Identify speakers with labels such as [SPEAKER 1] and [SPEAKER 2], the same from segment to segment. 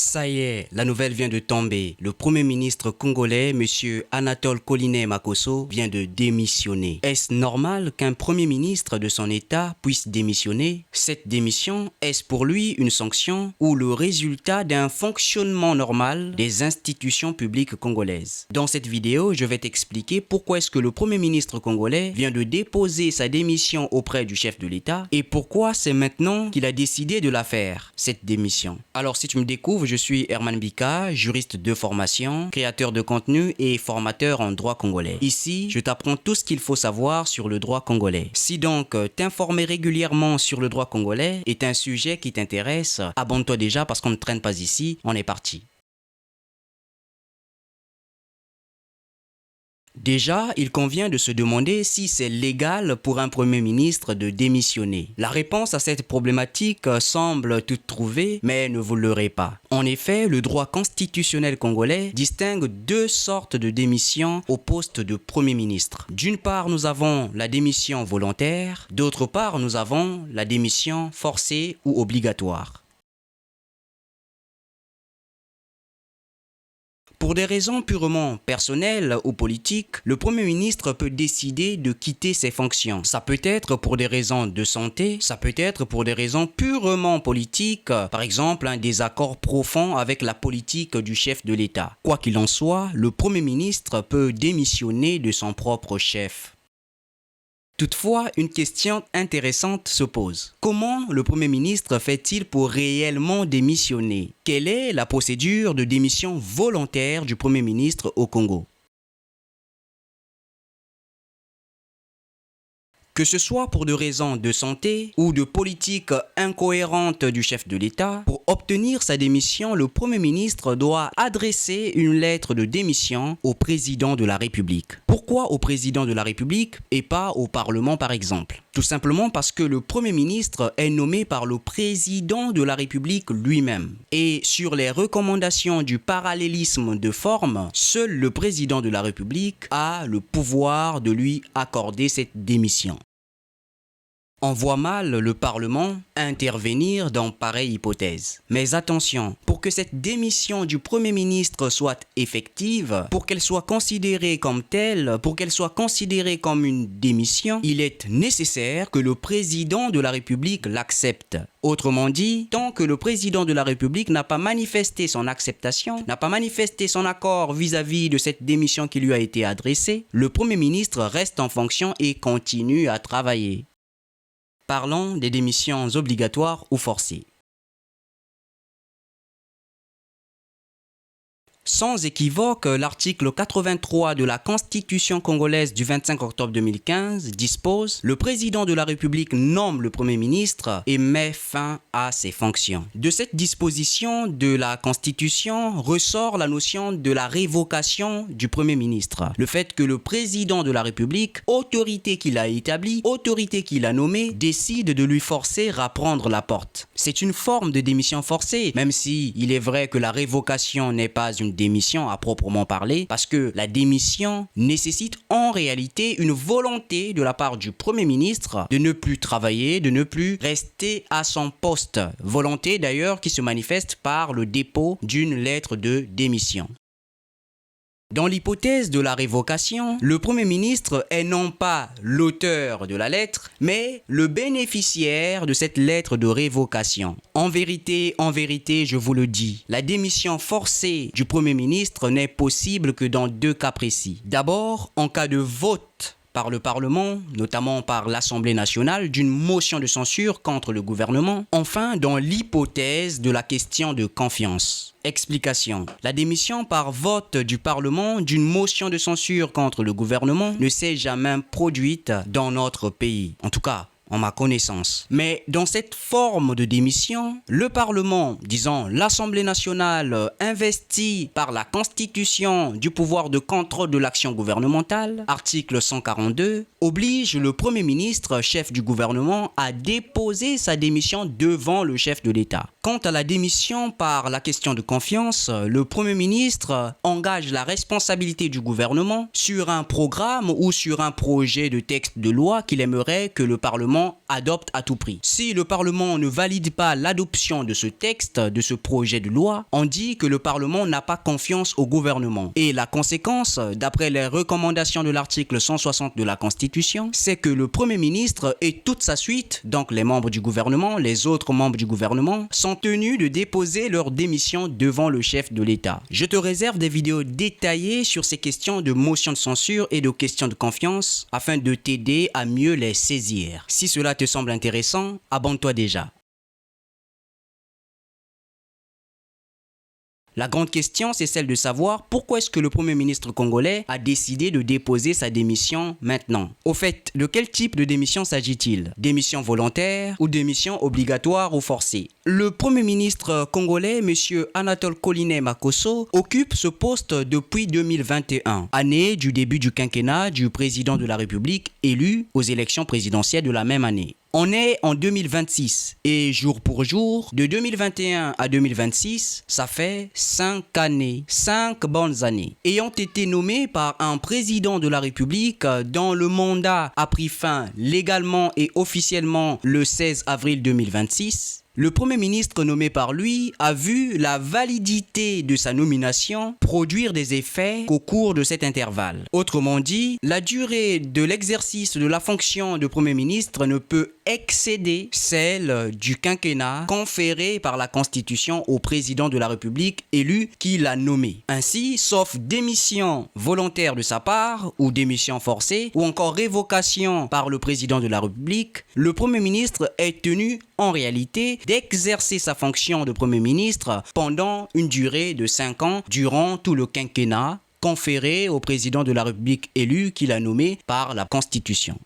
[SPEAKER 1] Ça y est, la nouvelle vient de tomber. Le premier ministre congolais, M. Anatole Colinet Makosso, vient de démissionner. Est-ce normal qu'un premier ministre de son État puisse démissionner? Cette démission, est-ce pour lui une sanction ou le résultat d'un fonctionnement normal des institutions publiques congolaises? Dans cette vidéo, je vais t'expliquer pourquoi est-ce que le premier ministre congolais vient de déposer sa démission auprès du chef de l'État et pourquoi c'est maintenant qu'il a décidé de la faire, cette démission. Alors si tu me découvres, je suis Herman Bika, juriste de formation, créateur de contenu et formateur en droit congolais. Ici, je t'apprends tout ce qu'il faut savoir sur le droit congolais. Si donc t'informer régulièrement sur le droit congolais est un sujet qui t'intéresse, abonne-toi déjà parce qu'on ne traîne pas ici, on est parti. Déjà, il convient de se demander si c'est légal pour un premier ministre de démissionner. La réponse à cette problématique semble toute trouvée, mais ne vous leurrez pas. En effet, le droit constitutionnel congolais distingue deux sortes de démission au poste de premier ministre. D'une part, nous avons la démission volontaire, d'autre part, nous avons la démission forcée ou obligatoire. Pour des raisons purement personnelles ou politiques, le Premier ministre peut décider de quitter ses fonctions. Ça peut être pour des raisons de santé, ça peut être pour des raisons purement politiques, par exemple un désaccord profond avec la politique du chef de l'État. Quoi qu'il en soit, le Premier ministre peut démissionner de son propre chef. Toutefois, une question intéressante se pose. Comment le Premier ministre fait-il pour réellement démissionner? Quelle est la procédure de démission volontaire du Premier ministre au Congo? Que ce soit pour des raisons de santé ou de politique incohérente du chef de l'État, pour obtenir sa démission, le Premier ministre doit adresser une lettre de démission au président de la République. Pourquoi au président de la République et pas au Parlement par exemple? Tout simplement parce que le Premier ministre est nommé par le président de la République lui-même. Et sur les recommandations du parallélisme de forme, seul le président de la République a le pouvoir de lui accorder cette démission. On voit mal le Parlement intervenir dans pareille hypothèse. Mais attention, pour que cette démission du Premier ministre soit effective, pour qu'elle soit considérée comme telle, pour qu'elle soit considérée comme une démission, il est nécessaire que le président de la République l'accepte. Autrement dit, tant que le président de la République n'a pas manifesté son acceptation, n'a pas manifesté son accord vis-à-vis de cette démission qui lui a été adressée, le Premier ministre reste en fonction et continue à travailler. Parlons des démissions obligatoires ou forcées. Sans équivoque, l'article 83 de la Constitution congolaise du 25 octobre 2015 dispose « Le président de la République nomme le Premier ministre et met fin à ses fonctions ». De cette disposition de la Constitution ressort la notion de la révocation du Premier ministre. Le fait que le président de la République, autorité qu'il a établie, autorité qu'il a nommée, décide de lui forcer à prendre la porte. C'est une forme de démission forcée, même si il est vrai que la révocation n'est pas une démission à proprement parler, parce que la démission nécessite en réalité une volonté de la part du Premier ministre de ne plus travailler, de ne plus rester à son poste. Volonté d'ailleurs qui se manifeste par le dépôt d'une lettre de démission. Dans l'hypothèse de la révocation, le Premier ministre est non pas l'auteur de la lettre, mais le bénéficiaire de cette lettre de révocation. En vérité, je vous le dis, la démission forcée du Premier ministre n'est possible que dans deux cas précis. D'abord, en cas de vote par le Parlement, notamment par l'Assemblée nationale, d'une motion de censure contre le gouvernement. Enfin, dans l'hypothèse de la question de confiance. Explication. La démission par vote du Parlement d'une motion de censure contre le gouvernement ne s'est jamais produite dans notre pays. En tout cas, en ma connaissance. Mais dans cette forme de démission, le Parlement, disons l'Assemblée nationale, investie par la Constitution du pouvoir de contrôle de l'action gouvernementale, article 142, oblige le Premier ministre, chef du gouvernement, à déposer sa démission devant le chef de l'État. Quant à la démission par la question de confiance, le Premier ministre engage la responsabilité du gouvernement sur un programme ou sur un projet de texte de loi qu'il aimerait que le Parlement adopte à tout prix. Si le Parlement ne valide pas l'adoption de ce texte, de ce projet de loi, on dit que le Parlement n'a pas confiance au gouvernement. Et la conséquence, d'après les recommandations de l'article 160 de la Constitution, c'est que le Premier ministre et toute sa suite, donc les membres du gouvernement, les autres membres du gouvernement, sont tenus de déposer leur démission devant le chef de l'État. Je te réserve des vidéos détaillées sur ces questions de motion de censure et de questions de confiance afin de t'aider à mieux les saisir. Si cela te semble intéressant, abonne-toi déjà. La grande question, c'est celle de savoir pourquoi est-ce que le Premier ministre congolais a décidé de déposer sa démission maintenant. Au fait, de quel type de démission s'agit-il? Démission volontaire ou démission obligatoire ou forcée? Le Premier ministre congolais, M. Anatole Koliné Makosso, occupe ce poste depuis 2021, année du début du quinquennat du président de la République élu aux élections présidentielles de la même année. On est en 2026 et jour pour jour, de 2021 à 2026, ça fait 5 années, 5 bonnes années. Ayant été nommé par un président de la République dont le mandat a pris fin légalement et officiellement le 16 avril 2026, le Premier ministre nommé par lui a vu la validité de sa nomination produire des effets au cours de cet intervalle. Autrement dit, la durée de l'exercice de la fonction de Premier ministre ne peut excéder celle du quinquennat conféré par la Constitution au président de la République élu qui l'a nommé. Ainsi, sauf démission volontaire de sa part ou démission forcée ou encore révocation par le président de la République, le Premier ministre est tenu en réalité d'exercer sa fonction de Premier ministre pendant une durée de 5 ans durant tout le quinquennat conféré au président de la République élu qu'il a nommé par la Constitution.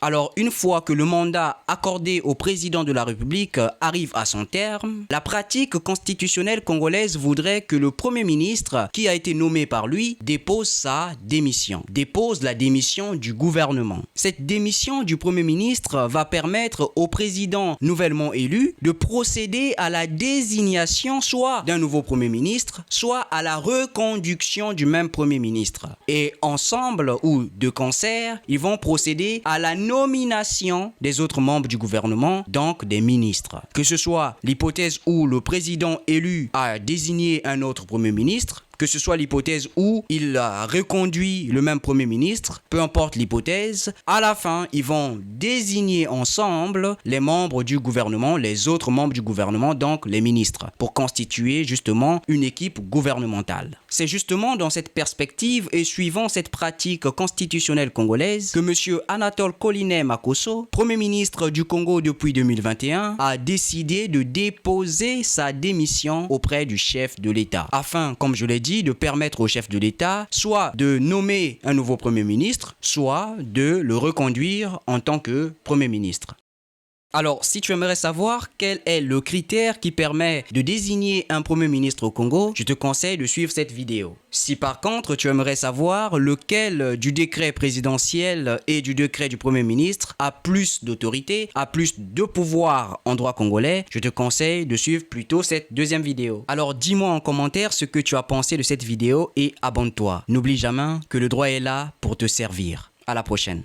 [SPEAKER 1] Alors, une fois que le mandat accordé au président de la République arrive à son terme, la pratique constitutionnelle congolaise voudrait que le Premier ministre, qui a été nommé par lui, dépose sa démission, dépose la démission du gouvernement. Cette démission du Premier ministre va permettre au président nouvellement élu de procéder à la désignation soit d'un nouveau Premier ministre, soit à la reconduction du même Premier ministre. Et ensemble ou de concert, ils vont procéder à la nomination des autres membres du gouvernement, donc des ministres. Que ce soit l'hypothèse où le président élu a désigné un autre Premier ministre, que ce soit l'hypothèse où il a reconduit le même Premier ministre, peu importe l'hypothèse, à la fin, ils vont désigner ensemble les membres du gouvernement, les autres membres du gouvernement, donc les ministres, pour constituer justement une équipe gouvernementale. C'est justement dans cette perspective et suivant cette pratique constitutionnelle congolaise que M. Anatole Koliné Makosso, Premier ministre du Congo depuis 2021, a décidé de déposer sa démission auprès du chef de l'État, afin, comme je l'ai dit, de permettre au chef de l'État soit de nommer un nouveau Premier ministre, soit de le reconduire en tant que Premier ministre. Alors, si tu aimerais savoir quel est le critère qui permet de désigner un Premier ministre au Congo, je te conseille de suivre cette vidéo. Si par contre, tu aimerais savoir lequel du décret présidentiel et du décret du Premier ministre a plus d'autorité, a plus de pouvoir en droit congolais, je te conseille de suivre plutôt cette deuxième vidéo. Alors, dis-moi en commentaire ce que tu as pensé de cette vidéo et abonne-toi. N'oublie jamais que le droit est là pour te servir. À la prochaine.